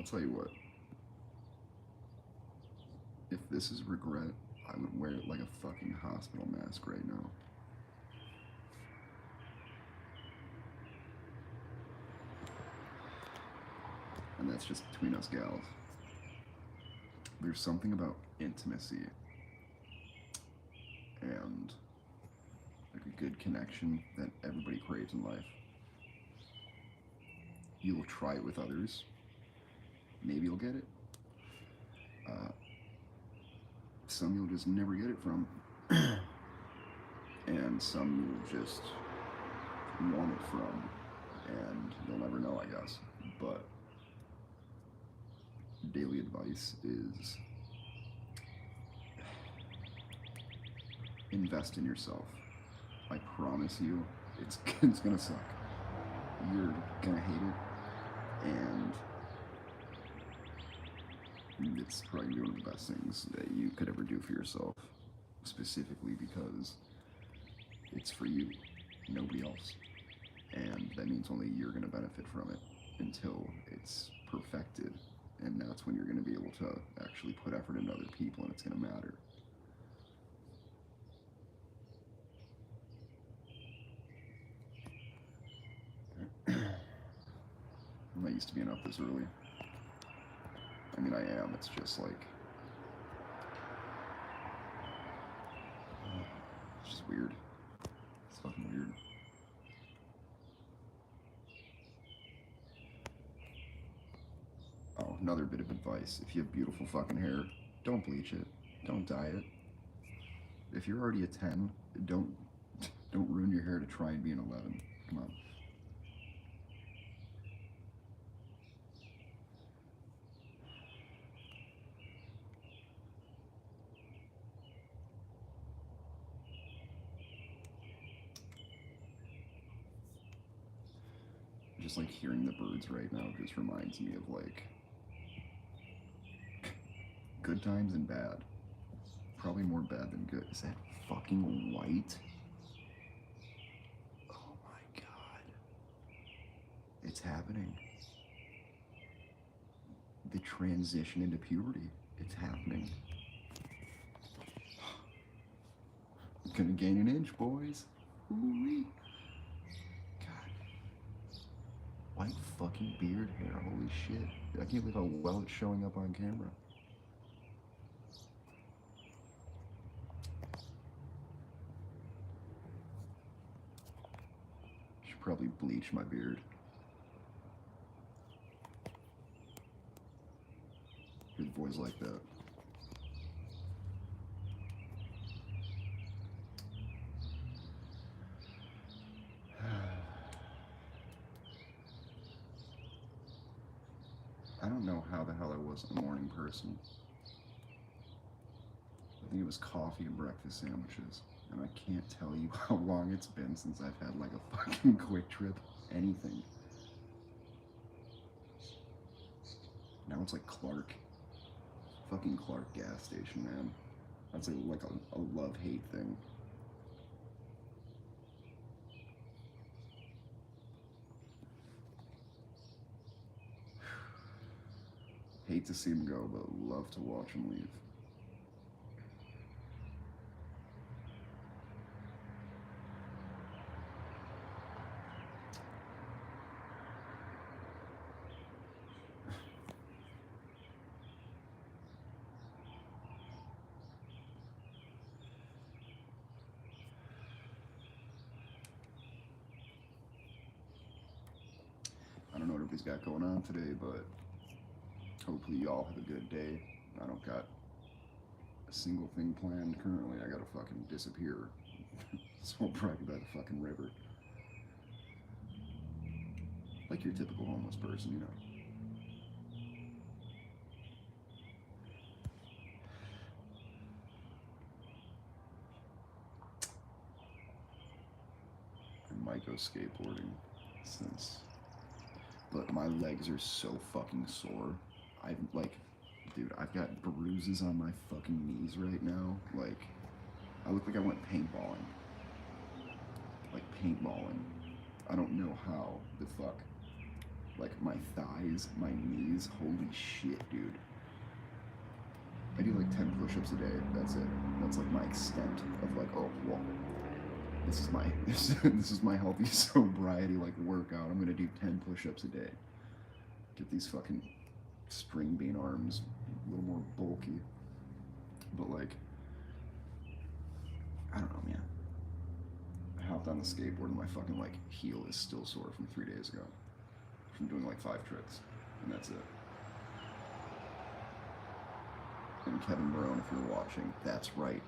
tell you what, if this is regret, I would wear it like a fucking hospital mask right now. And that's just between us gals. There's something about intimacy and like a good connection that everybody craves in life. You'll try it with others. Maybe you'll get it. Uh, some you'll just never get it from. And some you'll just want it from. And you'll never know, I guess. But daily advice is invest in yourself. I promise you, it's gonna suck. You're gonna hate it, and it's probably one of the best things that you could ever do for yourself, specifically because it's for you, nobody else. And that means only you're gonna benefit from it until it's perfected, and that's when you're gonna be able to actually put effort into other people, and it's gonna matter. I'm not used to being up this early. I mean, I am. It's just like, it's just weird. It's fucking weird. Oh, another bit of advice. If you have beautiful fucking hair, don't bleach it. Don't dye it. If you're already a 10, don't don't ruin your hair to try and be an 11. Come on. Just like hearing the birds right now just reminds me of like good times and bad. Probably more bad than good. Is that fucking white? Oh my god. It's happening. The transition into puberty. It's happening. Gonna gain an inch, boys. Ooh-wee. God. White fucking beard hair. Holy shit. I can't believe how well it's showing up on camera. Should probably bleach my beard. Good boys like that. I don't know how the hell I wasn't a morning person. I think it was coffee and breakfast sandwiches. And I can't tell you how long it's been since I've had like a fucking Quick Trip, anything. Now it's like Clark. Fucking Clark gas station, man. That's like a love-hate thing. Hate to see him go, but love to watch him leave. I don't know what everybody's got going on today, but hopefully y'all have a good day. I don't got a single thing planned currently. I gotta fucking disappear. So I'll probably by the fucking river. Like your typical homeless person, you know. I might go skateboarding since, but my legs are so fucking sore. I'm like, dude, I've got bruises on my fucking knees right now. Like, I look like I went paintballing. Like paintballing. I don't know how the fuck. Like my thighs, my knees, holy shit, dude. I do like 10 push-ups a day. That's it. That's like my extent of like, oh, well, this is my this is my healthy sobriety like workout. I'm gonna do 10 push-ups a day. Get these fucking string bean arms a little more bulky. But like, I don't know, man. I hopped on the skateboard and my fucking like heel is still sore from 3 days ago. From doing like 5 tricks. And that's it. And Kevin Barone, if you're watching, that's right.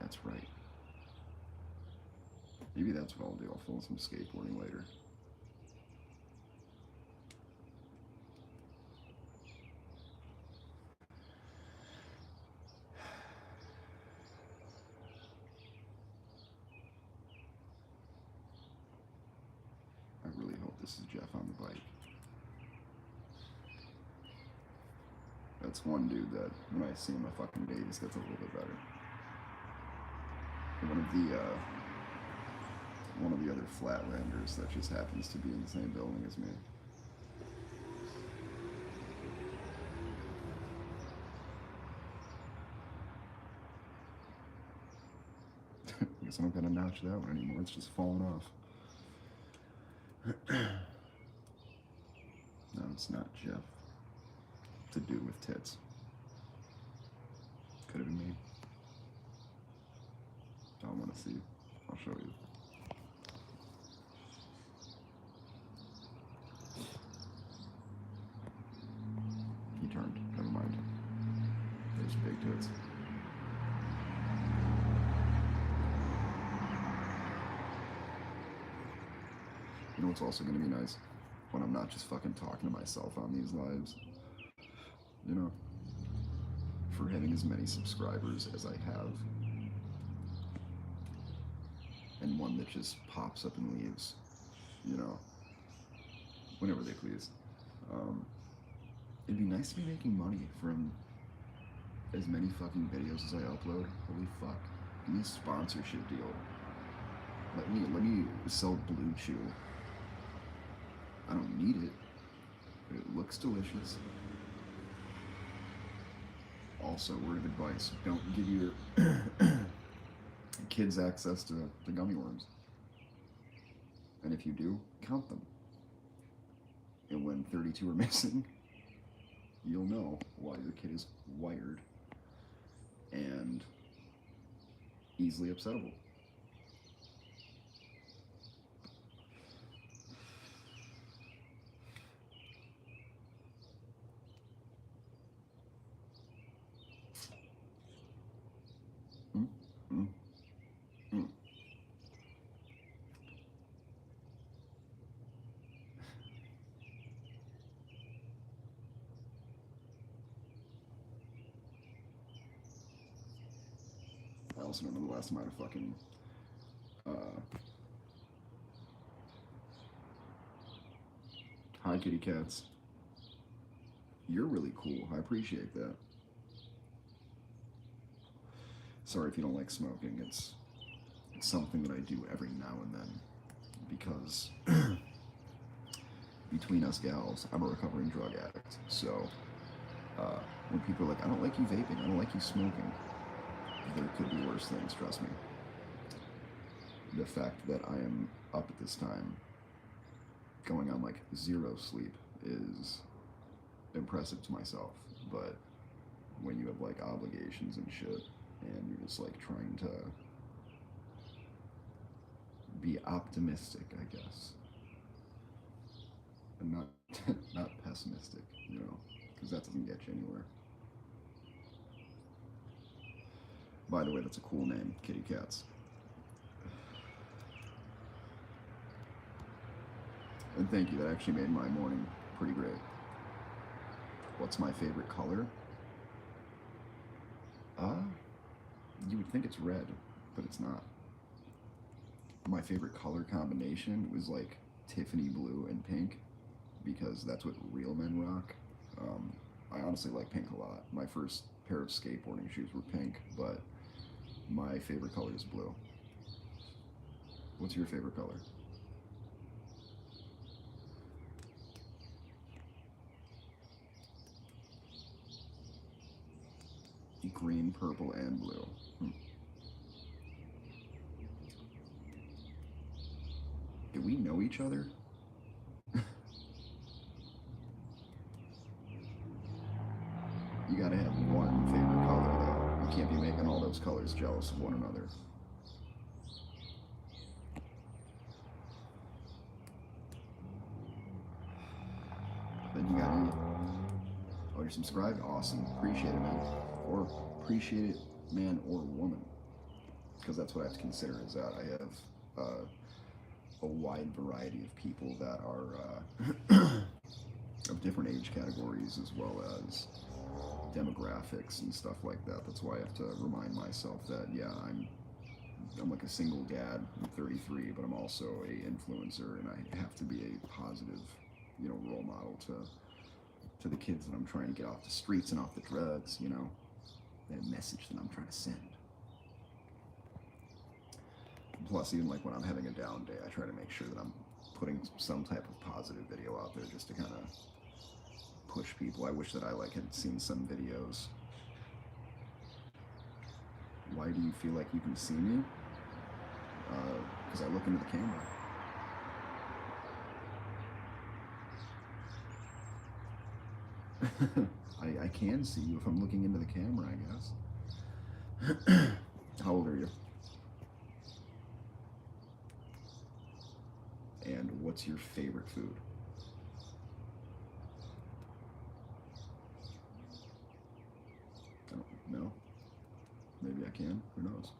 That's right. Maybe that's what I'll do. I'll film some skateboarding later. I really hope this is Jeff on the bike. That's one dude that, when I see him, my fucking day just gets a little bit better. One of the other Flatlanders that just happens to be in the same building as me. I guess I don't gotta notch that one anymore. It's just falling off. No, it's not Jeff. To do with tits. Could have been me. I don't want to see. I'll show you. He turned. Never mind. There's big tits. You know what's also going to be nice? When I'm not just fucking talking to myself on these lives. You know? For having as many subscribers as I have. And one that just pops up and leaves. You know? Whenever they please. It'd be nice to be making money from as many fucking videos as I upload. Holy fuck. Give me a sponsorship deal. Let me sell Blue Chew. I don't need it. But it looks delicious. Also, word of advice, don't give your kids access to gummy worms. And if you do, count them. And when 32 are missing, you'll know why your kid is wired and easily upsettable. Mm, mm, mm. I also don't know the last time I had a fucking hi kitty cats. You're really cool. I appreciate that. Sorry if you don't like smoking. It's something that I do every now and then because between us gals, I'm a recovering drug addict. So when people are like, I don't like you vaping, I don't like you smoking, there could be worse things, trust me. The fact that I am up at this time, going on like 0 sleep, is impressive to myself. But when you have like obligations and shit, and you're just like trying to be optimistic, I guess, and not not pessimistic, you know, because that doesn't get you anywhere. By the way, that's a cool name, Kitty Cats. And thank you, that actually made my morning pretty great. What's my favorite color? You would think it's red, but it's not. My favorite color combination was like Tiffany blue and pink, because that's what real men rock. I honestly like pink a lot. My first pair of skateboarding shoes were pink, but my favorite color is blue. What's your favorite color? Green, purple, and blue. Do we know each other? You gotta have one favorite color, though. You can't be making all those colors jealous of one another. Then you got any? Oh, you're subscribed? Awesome. Appreciate it, man. Or appreciate it, man or woman. Because that's what I have to consider is that I have a wide variety of people that are of different age categories as well as demographics and stuff like that. That's why I have to remind myself that, yeah, I'm like a single dad. I'm 33, but I'm also a influencer, and I have to be a positive, role model to the kids that I'm trying to get off the streets and off the drugs, that message that I'm trying to send. Plus, even like when I'm having a down day, I try to make sure that I'm putting some type of positive video out there just to kind of push people. I wish that I had seen some videos. Why do you feel like you can see me? Because I look into the camera. I can see you if I'm looking into the camera, I guess. How old are you? And what's your favorite food? I don't know. Maybe I can. Who knows?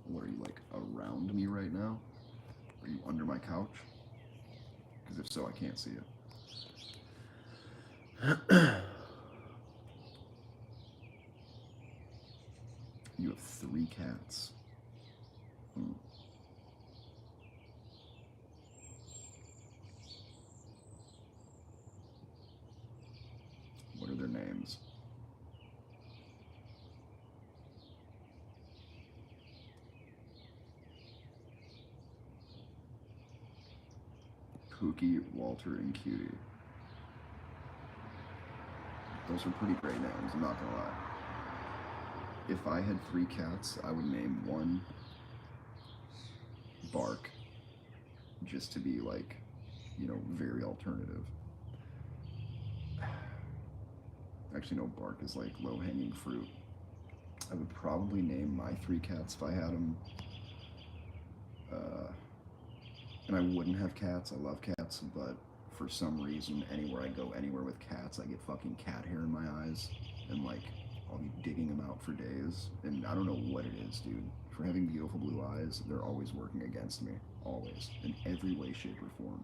What are you, like, around me right now? Are you under my couch? Because if so, I can't see you. You have 3 cats. What are their names? Pookie, Walter, and Cutie. Those are pretty great names, I'm not gonna lie. If I had 3 cats, I would name one Bark, just to be like, very alternative. Actually, no, Bark is like low-hanging fruit. I would probably name my 3 cats if I had them. And I wouldn't have cats. I love cats, but for some reason, anywhere I go, anywhere with cats, I get fucking cat hair in my eyes, and like I'll be digging them out for days. And I don't know what it is, dude. For having beautiful blue eyes, they're always working against me, always, in every way, shape, or form.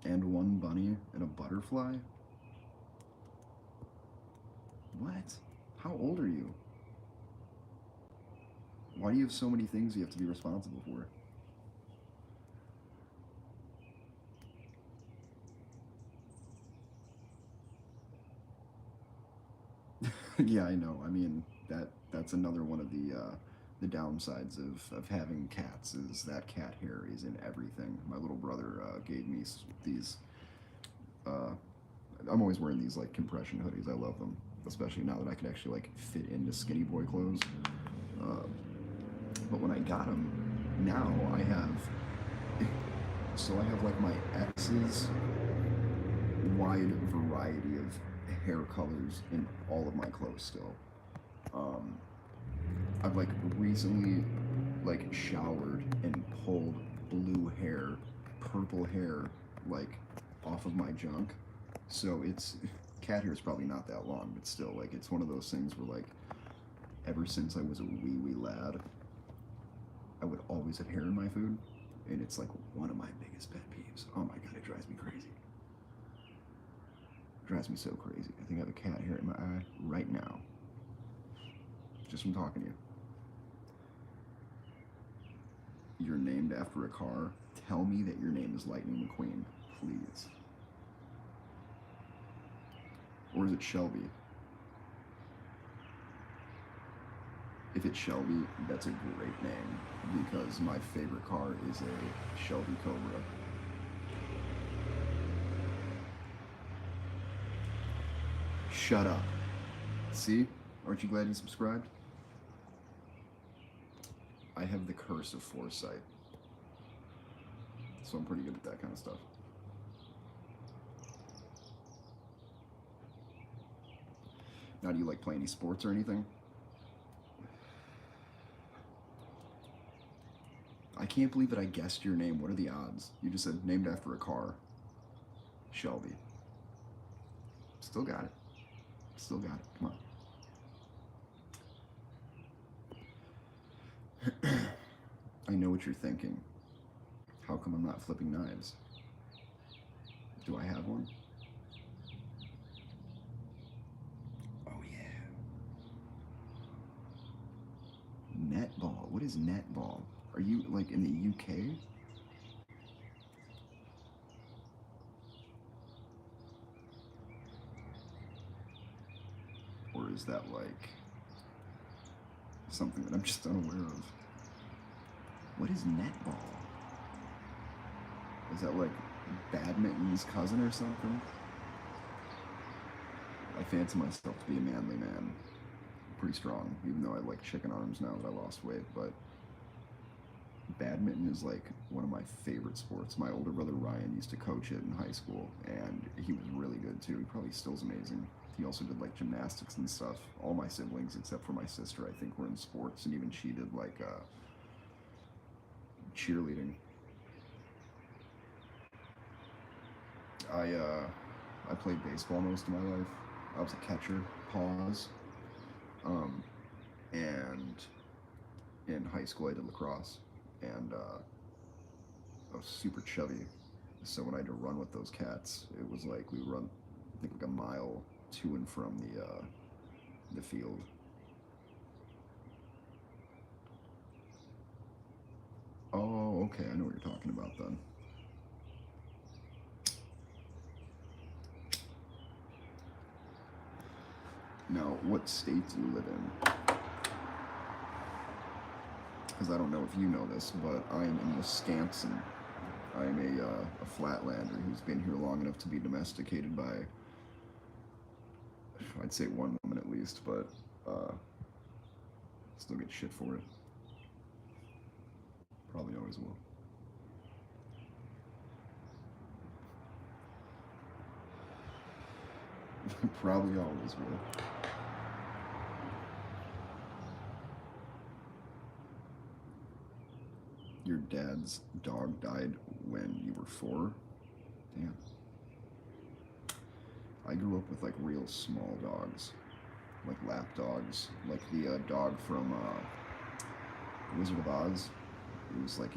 And one bunny and a butterfly? What? How old are you? Why do you have so many things you have to be responsible for? Yeah, I know. I mean, that's another one of the downsides of having cats is that cat hair is in everything. My little brother gave me these. I'm always wearing these like compression hoodies. I love them, especially now that I can actually like fit into skinny boy clothes. But when I got them, now I have. So I have like my ex's wide variety of hair colors in all of my clothes still. I've like recently like showered and pulled blue hair, purple hair like off of my junk. So it's cat hair is probably not that long, but still like it's one of those things where like ever since I was a wee lad, I would always have hair in my food, and it's like one of my biggest pet peeves. Oh my god, it drives me crazy. It drives me so crazy. I think I have a cat hair in my eye right now, just from talking to you. You're named after a car. Tell me that your name is Lightning McQueen, please. Or is it Shelby? If it's Shelby, that's a great name because my favorite car is a Shelby Cobra. Shut up. See? Aren't you glad you subscribed? I have the curse of foresight. So I'm pretty good at that kind of stuff. Now, do you like play any sports or anything? I can't believe that I guessed your name. What are the odds? You just said named after a car. Shelby. Still got it. Still got it. Come on. I know what you're thinking. How come I'm not flipping knives? Do I have one? Oh yeah. Netball. What is netball? Are you like in the UK? Or is that like something that I'm just unaware of? What is netball? Is that like badminton's cousin or something? I fancy myself to be a manly man. Pretty strong, even though I like chicken arms now that I lost weight, but badminton is like one of my favorite sports. My older brother Ryan used to coach it in high school, and he was really good too. He probably still's amazing. He also did like gymnastics and stuff. All my siblings, except for my sister, I think were in sports, and even she did like cheerleading. I played baseball most of my life. I was a catcher, pause. And in high school I did lacrosse, and I was super chubby. So when I had to run with those cats, it was like we would run, I think like a mile to and from the field. Oh, okay, I know what you're talking about then. Now, what state do you live in? Because I don't know if you know this, but I am in Wisconsin. I am a flatlander who's been here long enough to be domesticated by, I'd say one woman at least, but still get shit for it. Probably always will. Probably always will. Your dad's dog died when you were 4? Damn. I grew up with like real small dogs, like lap dogs, like the dog from Wizard of Oz. It was like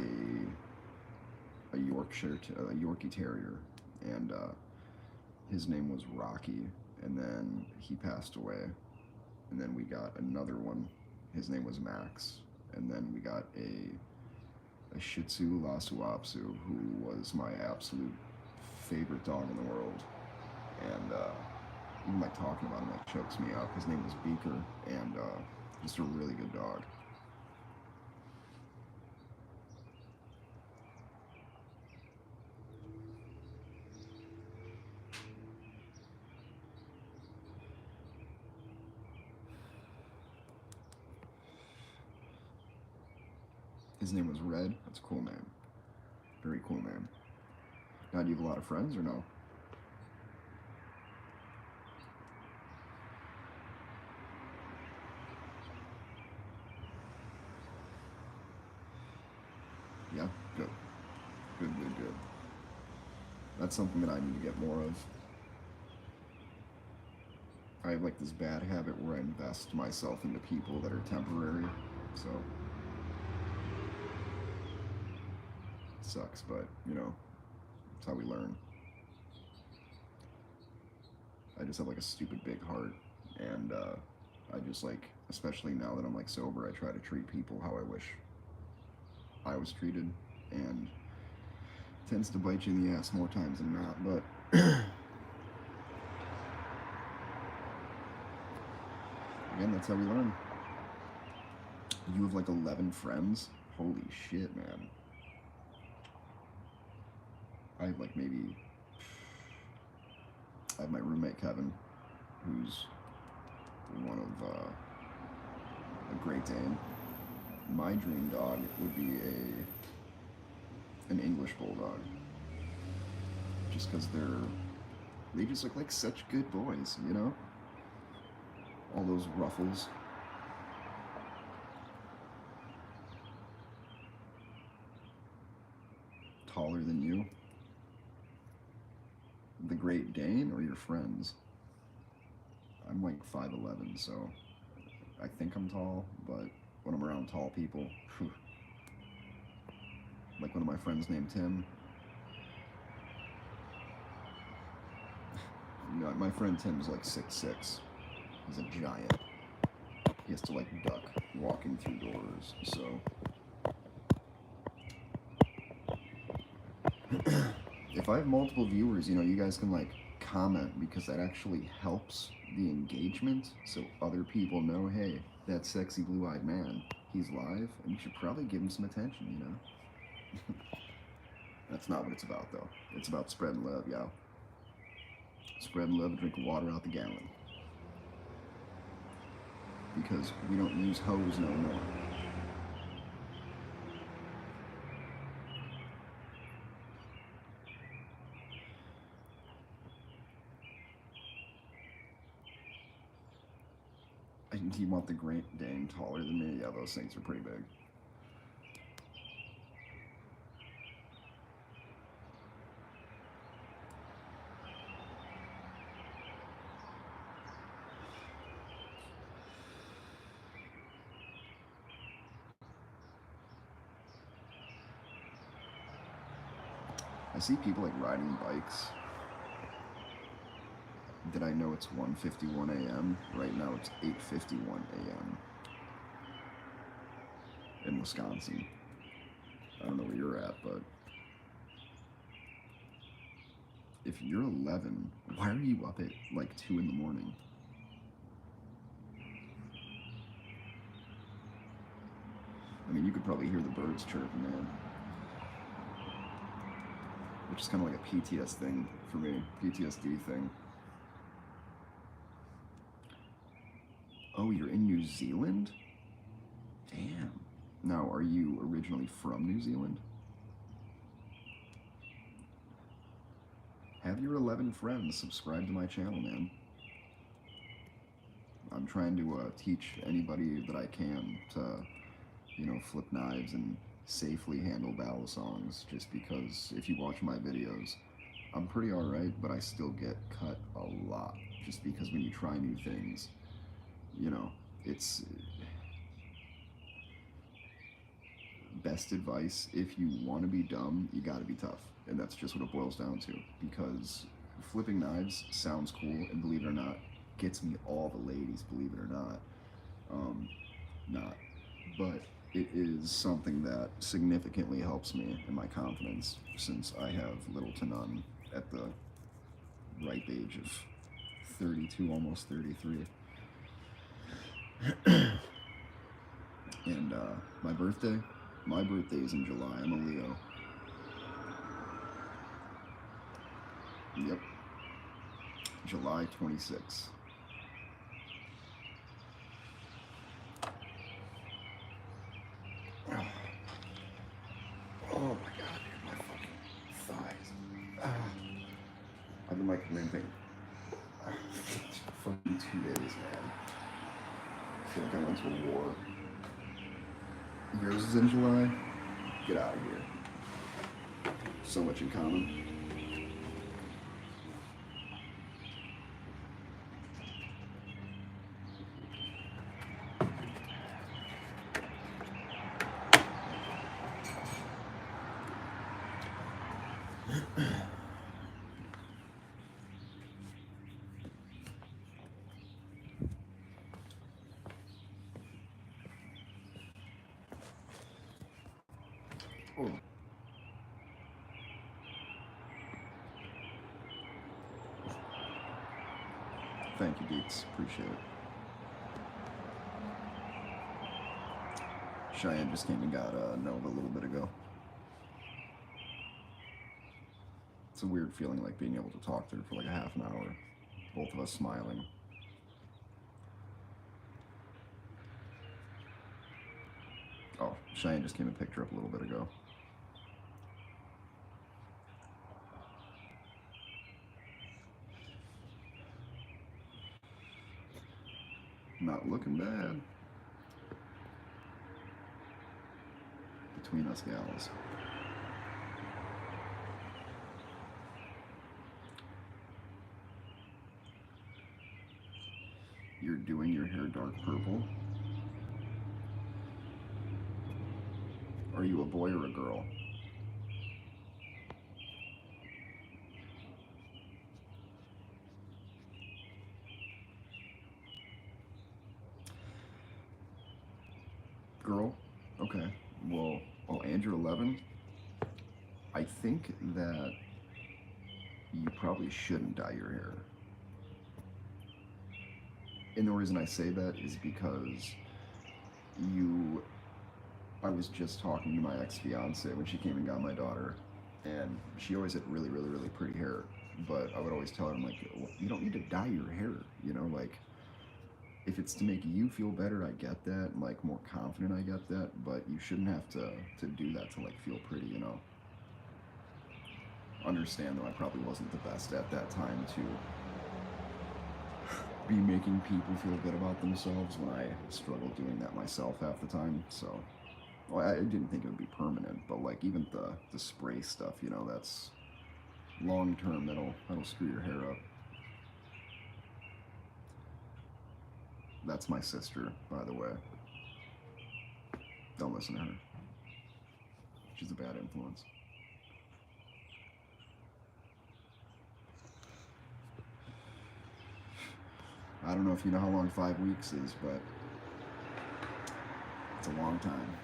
a Yorkie Terrier, and his name was Rocky, and then he passed away, and then we got another one. His name was Max, and then we got a Shih Tzu Lhasa Apso, who was my absolute favorite dog in the world, and even like talking about him like chokes me up. His name was Beaker, and just a really good dog. His name was Red. That's a cool name. Very cool name. Now, do you have a lot of friends or no? Yeah? Good. Good, good, good. That's something that I need to get more of. I have like this bad habit where I invest myself into people that are temporary, so it sucks, but you know, it's how we learn. I just have like a stupid big heart, and I just like, especially now that I'm like sober, I try to treat people how I wish I was treated, and it tends to bite you in the ass more times than not, but And that's how we learn. You have like 11 friends? Holy shit, man. I have like maybe... I have my roommate Kevin, who's one of a Great Dane. My dream dog would be an English Bulldog. Just because they just look like such good boys, you know? All those ruffles. Taller than you. The Great Dane or your friends? I'm like 5'11", so I think I'm tall, but when I'm around tall people, whew. Like one of my friends named Tim. You know, my friend Tim's like 6'6". He's a giant. He has to like duck walking through doors, so if I have multiple viewers, you know, you guys can like comment, because that actually helps the engagement, so other people know, hey, that sexy blue-eyed man, he's live, and you should probably give him some attention, you know? That's not what it's about, though. It's about spreading love, y'all. Spreading love, drinking water out the gallon. Because we don't use hose no more. Do you want the Great Dane taller than me? Yeah, those things are pretty big. I see people like riding bikes. Did I know it's 1:51 a.m.? Right now it's 8:51 a.m. in Wisconsin. I don't know where you're at, but if you're 11, why are you up at like 2 in the morning? I mean, you could probably hear the birds chirping, man. Which is kind of like a PTS thing for me, PTSD thing. Oh, you're in New Zealand? Damn. Now, are you originally from New Zealand? Have your 11 friends subscribe to my channel, man. I'm trying to teach anybody that I can to, you know, flip knives and safely handle battle songs, just because if you watch my videos, I'm pretty alright, but I still get cut a lot, just because when you try new things, you know, it's best advice, if you want to be dumb, you gotta be tough, and that's just what it boils down to, because flipping knives sounds cool, and believe it or not, gets me all the ladies, believe it or not. Not, but it is something that significantly helps me in my confidence, since I have little to none at the ripe age of 32, almost 33. And my birthday is in July. I'm a Leo. Yep. July 26th. Oh my god, dude, my fucking thighs. I've been like limping. Fucking 2 days, man. I feel like I went to a war. Yours is in July? Get out of here. So much in common. Oh. Thank you, Beats. Appreciate it. Cheyenne just came and got Nova a little bit ago. It's a weird feeling, like being able to talk to her for like a half an hour, both of us smiling. Oh, Cheyenne just came and picked her up a little bit ago. Not looking bad. Between us gals. You're doing your hair dark purple? Are you a boy or a girl? Girl? Okay. Well, and you're 11? I think that you probably shouldn't dye your hair. And the reason I say that is because I was just talking to my ex-fiance when she came and got my daughter, and she always had really, really, really pretty hair. But I would always tell her, I'm like, well, you don't need to dye your hair, you know, like, if it's to make you feel better, I get that, and like more confident, I get that, but you shouldn't have to do that to like feel pretty, you know. Understand though, I probably wasn't the best at that time to be making people feel good about themselves when I struggled doing that myself half the time. So, well, I didn't think it would be permanent, but like even the spray stuff, you know, that's long term. That'll screw your hair up. That's my sister, by the way. Don't listen to her. She's a bad influence. I don't know if you know how long 5 weeks is, but it's a long time.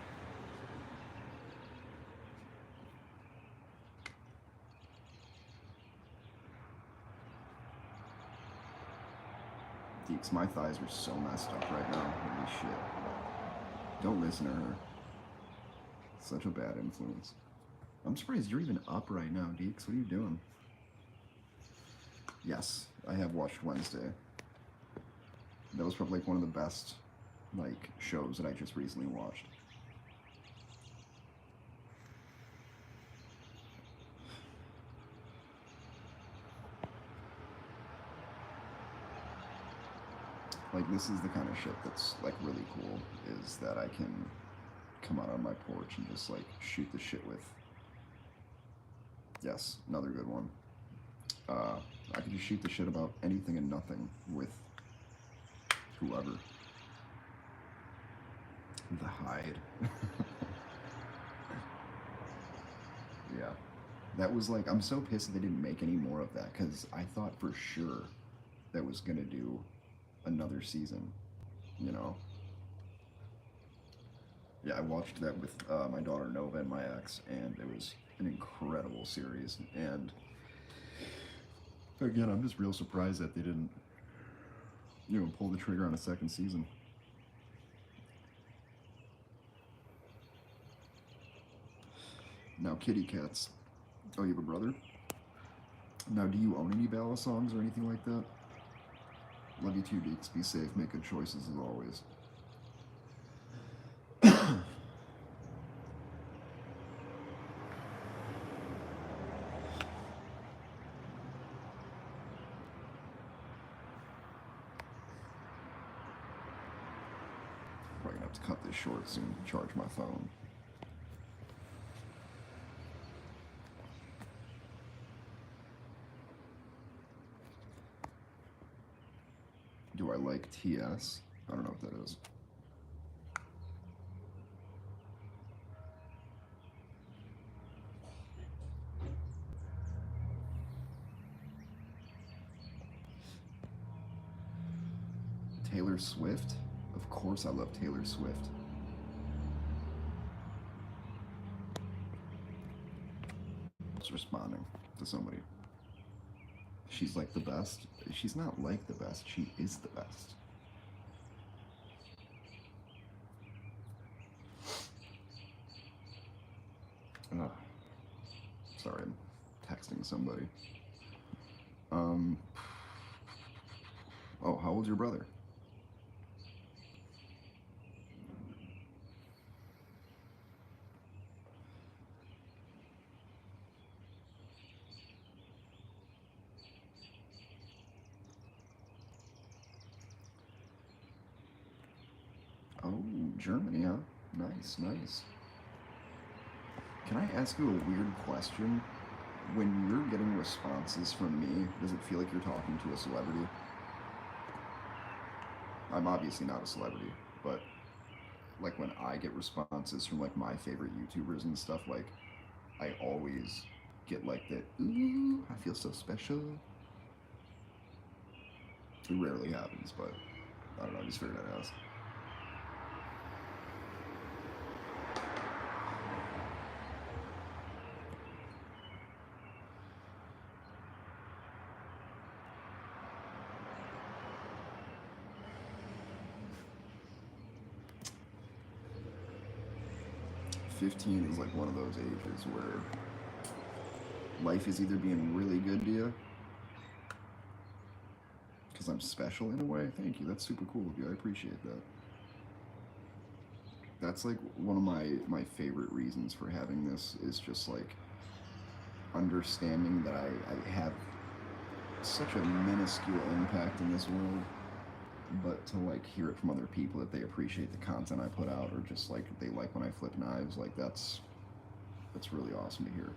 Deeks, my thighs are so messed up right now. Holy shit. Don't listen to her. Such a bad influence. I'm surprised you're even up right now, Deeks. What are you doing? Yes, I have watched Wednesday. That was probably like one of the best like shows that I just recently watched. Like this is the kind of shit that's like really cool, is that I can come out on my porch and just like shoot the shit with. Yes, another good one. I can just shoot the shit about anything and nothing with whoever. The Hide. Yeah. That was like, I'm so pissed that they didn't make any more of that, because I thought for sure that was going to do another season, you know? Yeah, I watched that with my daughter Nova and my ex, and it was an incredible series. And again, I'm just real surprised that they didn't, you know, pull the trigger on a second season. Now, kitty cats. Oh, you have a brother? Now, do you own any Bella songs or anything like that? Love you too, Deeks. Be safe. Make good choices as always. Probably gonna have to cut this short soon to charge my phone. Do I like TS? I don't know what that is. Taylor Swift? Of course I love Taylor Swift. Just responding to somebody. She's like the best. She's not like the best. She is the best. Uh, sorry, I'm texting somebody. Um, oh, how old's your brother? Oh, Germany, huh? Nice, nice. Can I ask you a weird question? When you're getting responses from me, does it feel like you're talking to a celebrity? I'm obviously not a celebrity, but like when I get responses from like my favorite YouTubers and stuff, like I always get like that. Ooh, I feel so special. It rarely happens, but I don't know. I just figured I'd ask. 15 is like one of those ages where life is either being really good to you because I'm special in a way. Thank you. That's super cool of you. I appreciate that. That's like one of my favorite reasons for having this is just like understanding that I have such a minuscule impact in this world, but to like hear it from other people that they appreciate the content I put out or just like they like when I flip knives, like that's really awesome to hear.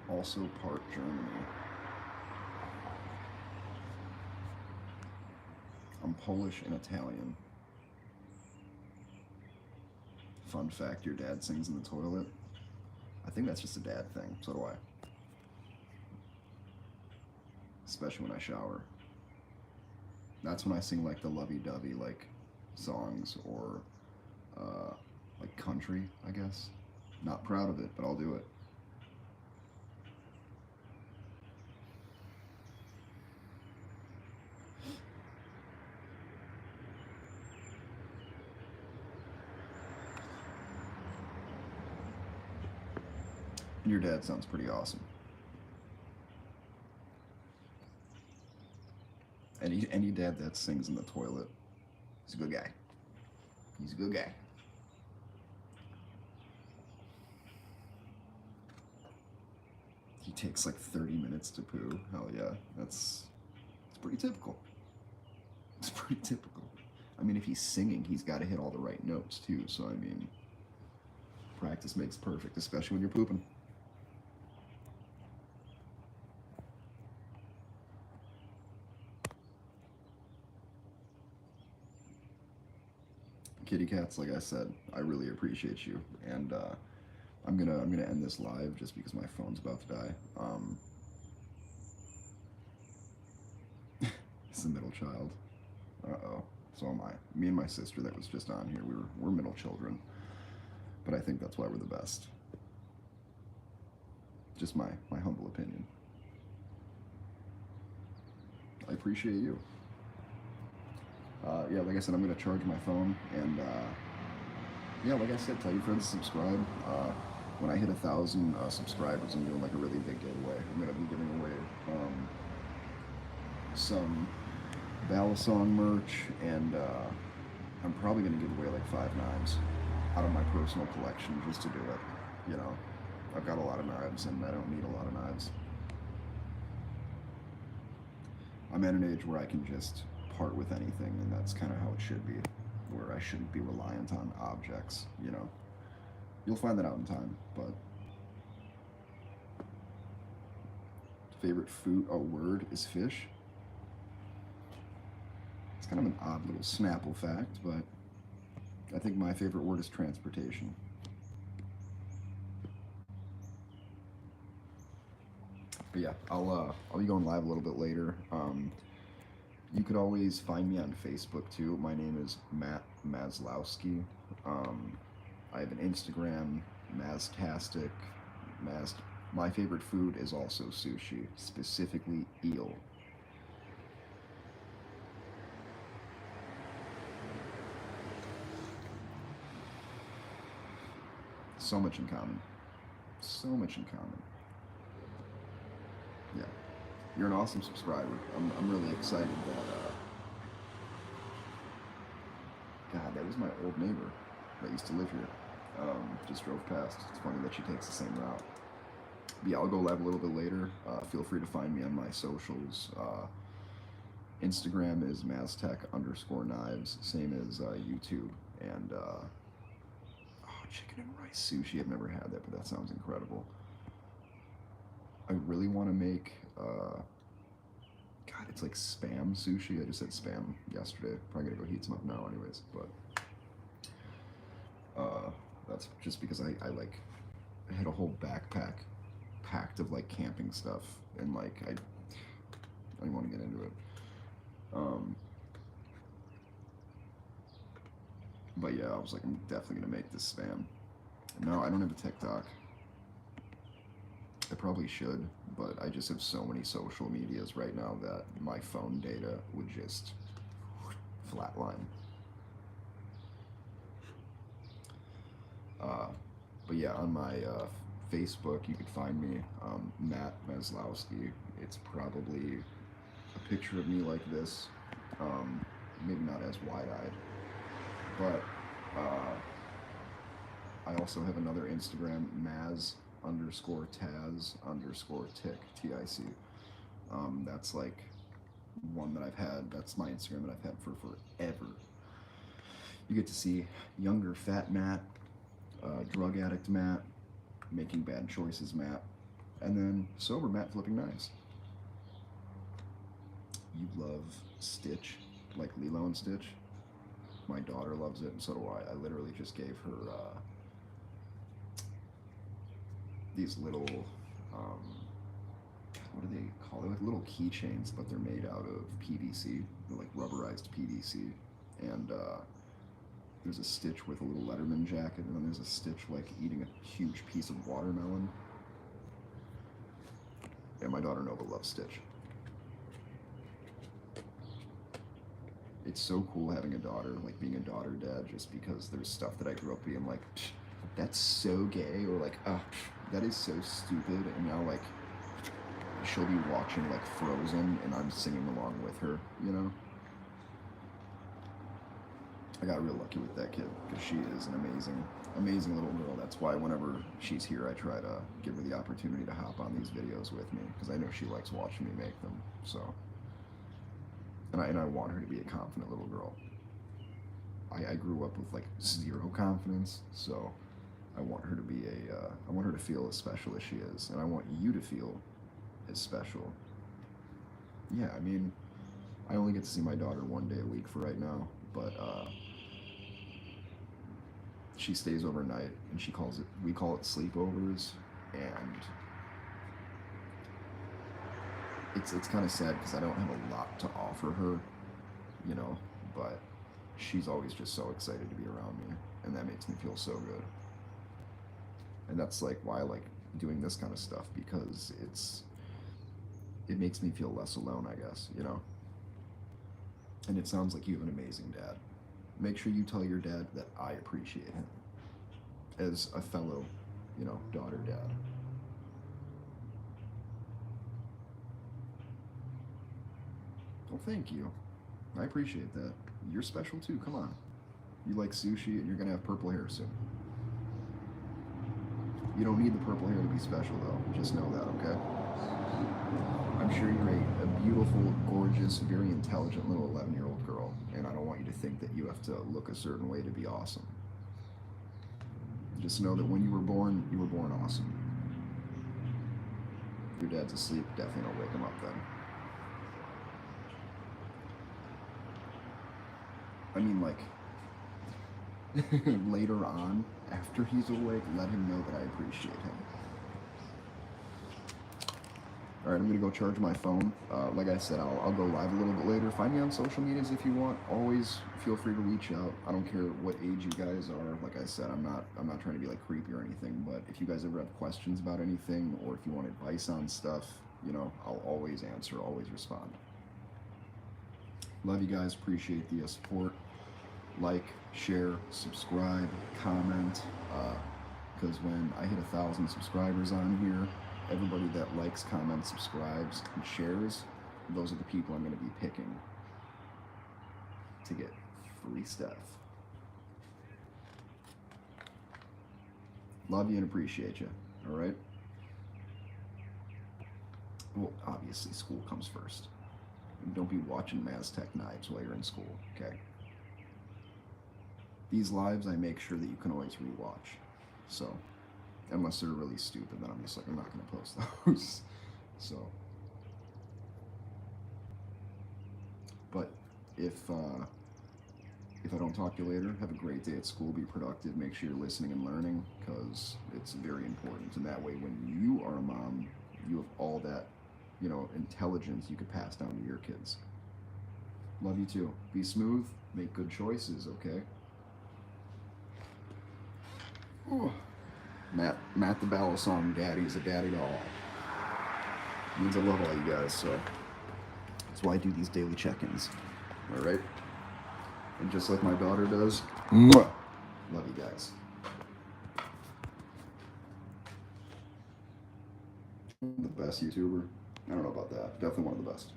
Also part Germany. I'm Polish and Italian. Fun fact, your dad sings in the toilet. I think that's just a dad thing. So do I. Especially when I shower. That's when I sing like the lovey-dovey like songs or uh, like country, I guess. Not proud of it, but I'll do it. Your dad sounds pretty awesome. Any dad that sings in the toilet, he's a good guy. He's a good guy. He takes like 30 minutes to poo. Hell yeah, it's pretty typical. It's pretty typical. I mean, if he's singing, he's got to hit all the right notes too. So I mean, practice makes perfect, especially when you're pooping. Kitty cats, like I said, I really appreciate you, and I'm gonna end this live just because my phone's about to die. It's the middle child. Uh-oh. So am I. Me and my sister that was just on here, we're middle children. But I think that's why we're the best. Just my humble opinion. I appreciate you. Yeah, like I said, I'm gonna charge my phone, and yeah, like I said, tell your friends to subscribe. When I hit 1,000 subscribers, I'm doing like a really big giveaway. I'm gonna be giving away some Balisong merch, and I'm probably gonna give away like 5 knives out of my personal collection just to do it. You know, I've got a lot of knives, and I don't need a lot of knives. I'm at an age where I can just part with anything, and that's kind of how it should be, where I shouldn't be reliant on objects, you know. You'll find that out in time, but favorite food, oh, word is fish. It's kind of an odd little Snapple fact, but I think my favorite word is transportation. But yeah, I'll be going live a little bit later. You could always find me on Facebook too. My name is Matt Maslowski. I have an Instagram. Maztastic. Mast. My favorite food is also sushi, specifically eel. So much in common. So much in common. Yeah. You're an awesome subscriber. I'm really excited that, God, that was my old neighbor that used to live here. Just drove past. It's funny that she takes the same route. But yeah, I'll go live a little bit later. Feel free to find me on my socials. Instagram is Maztec_knives, same as YouTube. And, chicken and rice sushi. I've never had that, but that sounds incredible. I really want to make, God, it's like spam sushi. I just said spam yesterday. Probably gonna go heat some up now, anyways. But that's just because I had a whole backpack packed of like camping stuff, and like I don't want to get into it. But yeah, I was like, I'm definitely gonna make this spam. No, I don't have a TikTok. I probably should, but I just have so many social medias right now that my phone data would just flatline. But yeah, on my Facebook, you could find me, Matt Maslowski. It's probably a picture of me like this, maybe not as wide-eyed, but I also have another Instagram, Maz_Taz_Tick, T-I-C. That's like one that I've had. That's my Instagram that I've had for forever. You get to see younger fat Matt, drug addict Matt, making bad choices Matt, and then sober Matt flipping knives. You love Stitch, like Lilo and Stitch? My daughter loves it, and so do I. I literally just gave her these little, what do they call it? Like little keychains, but they're made out of PVC. They're like rubberized PVC. And there's a Stitch with a little Letterman jacket, and then there's a Stitch like eating a huge piece of watermelon. And my daughter Nova loves Stitch. It's so cool having a daughter, like being a daughter dad, just because there's stuff that I grew up being like, that's so gay, or like, that is so stupid, and now like, she'll be watching like Frozen, and I'm singing along with her, you know? I got real lucky with that kid, because she is an amazing, amazing little girl. That's why whenever she's here, I try to give her the opportunity to hop on these videos with me, because I know she likes watching me make them, so. And I want her to be a confident little girl. I grew up with like zero confidence, so I want her to be I want her to feel as special as she is, and I want you to feel as special. Yeah, I mean, I only get to see my daughter one day a week for right now, but she stays overnight, and we call it sleepovers, and it's kind of sad because I don't have a lot to offer her, you know, but she's always just so excited to be around me, and that makes me feel so good. And that's like why I like doing this kind of stuff, because it makes me feel less alone, I guess, you know. And it sounds like you have an amazing dad. Make sure you tell your dad that I appreciate him as a fellow, you know, daughter dad. Well, thank you. I appreciate that. You're special too, come on. You like sushi, and you're gonna have purple hair soon. You don't need the purple hair to be special, though. Just know that, okay? I'm sure you're a beautiful, gorgeous, very intelligent little 11-year-old girl, and I don't want you to think that you have to look a certain way to be awesome. Just know that when you were born awesome. If your dad's asleep, definitely don't wake him up then. I mean, like, later on, after he's awake, let him know that I appreciate him. All right, I'm gonna go charge my phone. Like I said, I'll go live a little bit later. Find me on social medias if you want. Always feel free to reach out. I don't care what age you guys are. Like I said, I'm not trying to be like creepy or anything. But if you guys ever have questions about anything, or if you want advice on stuff, I'll always answer, always respond. Love you guys. Appreciate the support. Like, share, subscribe, comment. Because when I hit 1,000 subscribers on here, everybody that likes, comments, subscribes, and shares, those are the people I'm going to be picking to get free stuff. Love you and appreciate you. All right? Well, obviously, school comes first. And don't be watching Maztec Knives while you're in school, okay? These lives, I make sure that you can always rewatch. So, unless they're really stupid, then I'm just like, I'm not going to post those. So, but if I don't talk to you later, have a great day at school. Be productive. Make sure you're listening and learning, because it's very important. And that way, when you are a mom, you have all that, intelligence you could pass down to your kids. Love you too. Be smooth. Make good choices. Okay. Ooh. Matt the Ballo song, Daddy's a Daddy to All. Means I love all you guys, so that's why I do these daily check-ins. Alright? And just like my daughter does, love you guys. The best YouTuber? I don't know about that. Definitely one of the best.